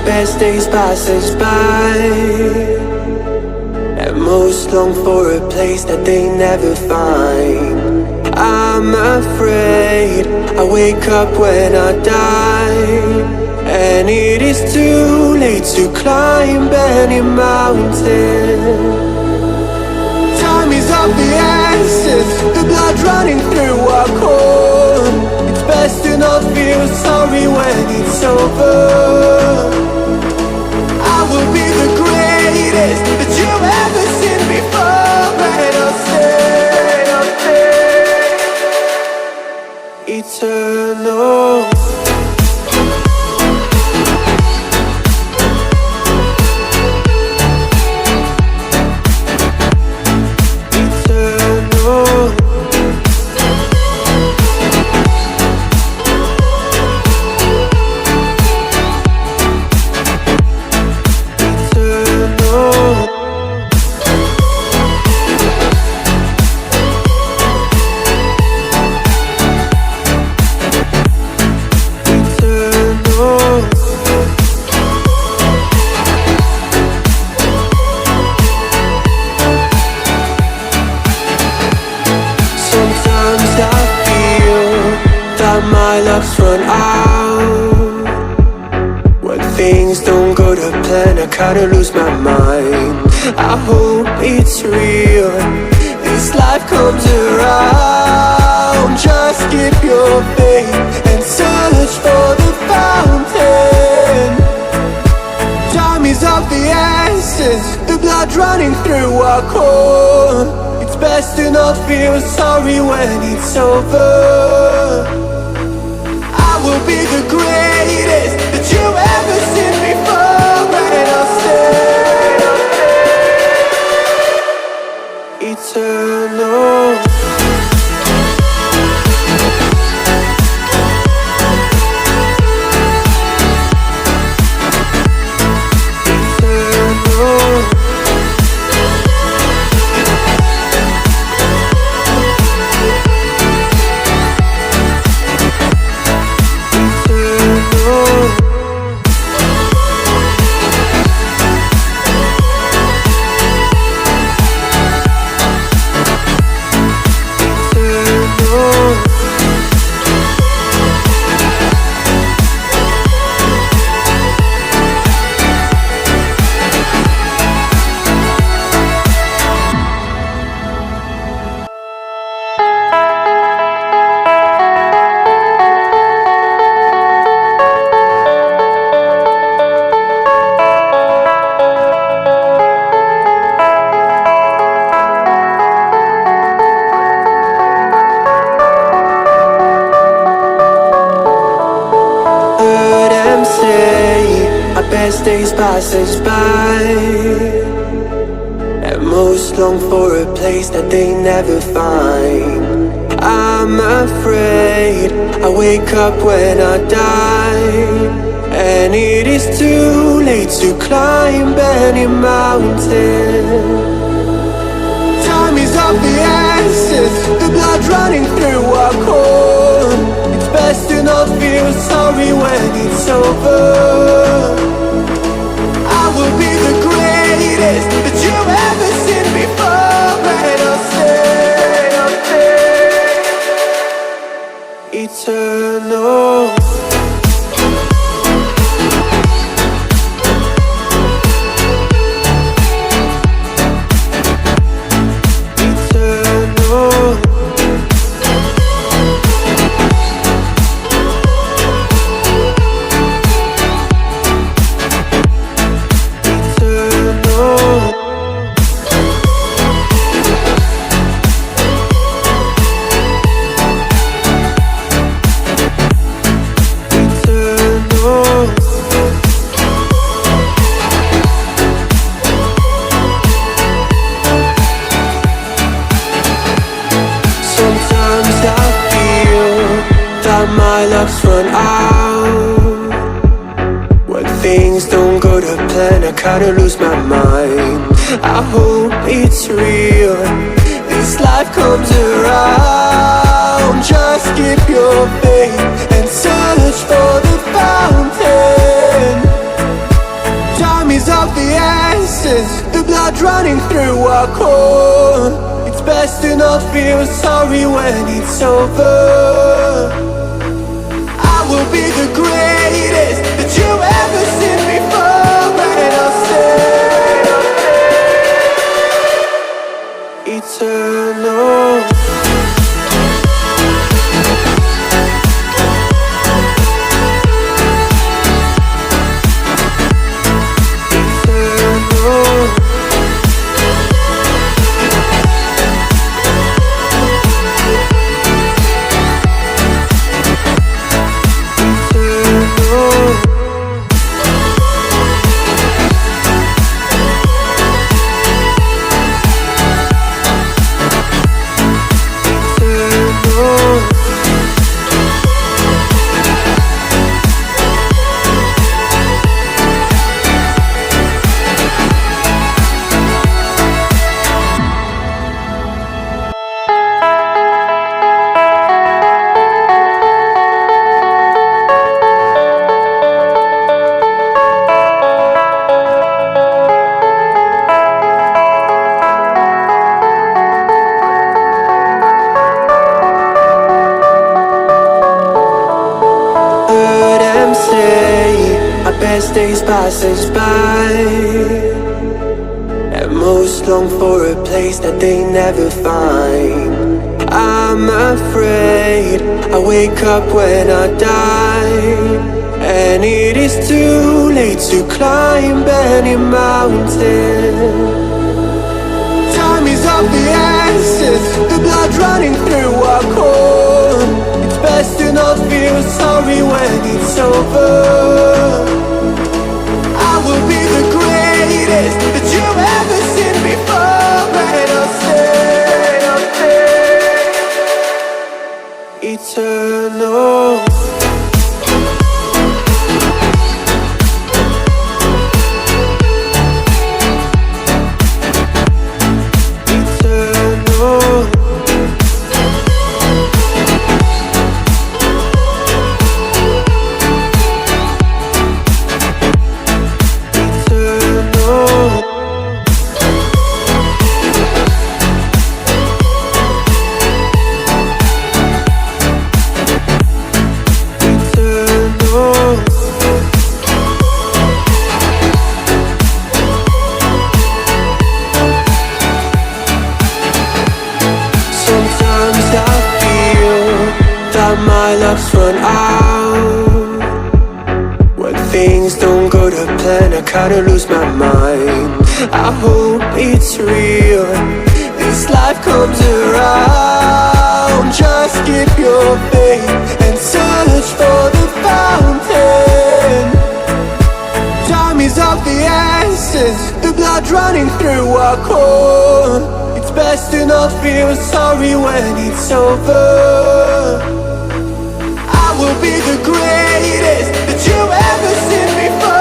best days pass us by, and most long for a place that they never find. I'm afraid I wake up when I die, and it is too late to climb any mountain. Time is of the essence, the blood running through our core. It's best to not feel sorry when it's over. I will be the greatest that you've ever seen before, and I'll stay eternal. My luck's run out. When things don't go to plan, I kinda lose my mind. I hope it's real, this life comes around. Just keep your faith and search for the fountain. Time is of the essence, the blood running through our core. It's best to not feel sorry when it's over. Will be the greatest that you've ever seen before, and I'll stay eternal. Best days pass us by, and most long for a place that they never find. I'm afraid I wake up when I die, and it is too late to climb any mountain. Time is of the essence, the blood running through our core. It's best to not feel sorry when it's over. I will be the greatest that you've ever seen before, and I'll stay eternal. My luck's run out. When things don't go to plan, I kinda lose my mind. I hope it's real, this life comes around. Just keep your faith and search for the fountain. running through our core. It's best to not feel sorry when it's over. I will be the greatest that you ever seen before, and I'll stay eternal. Best days pass us by, and most long for a place that they never find. I'm afraid I wake up when I die, and it is too late to climb any mountain. Time is of the essence, the blood running through our core. It's best to not feel sorry when it's over. I will be the greatest that you've ever seen before, and I'll stay eternal. My luck's run out. When things don't go to plan, I kinda lose my mind. I hope it's real, this life comes around. Just keep your faith and search for the fountain. Time is of the essence, the blood running through our core. It's best to not feel sorry when it's over. I will be the greatest that you ever seen before.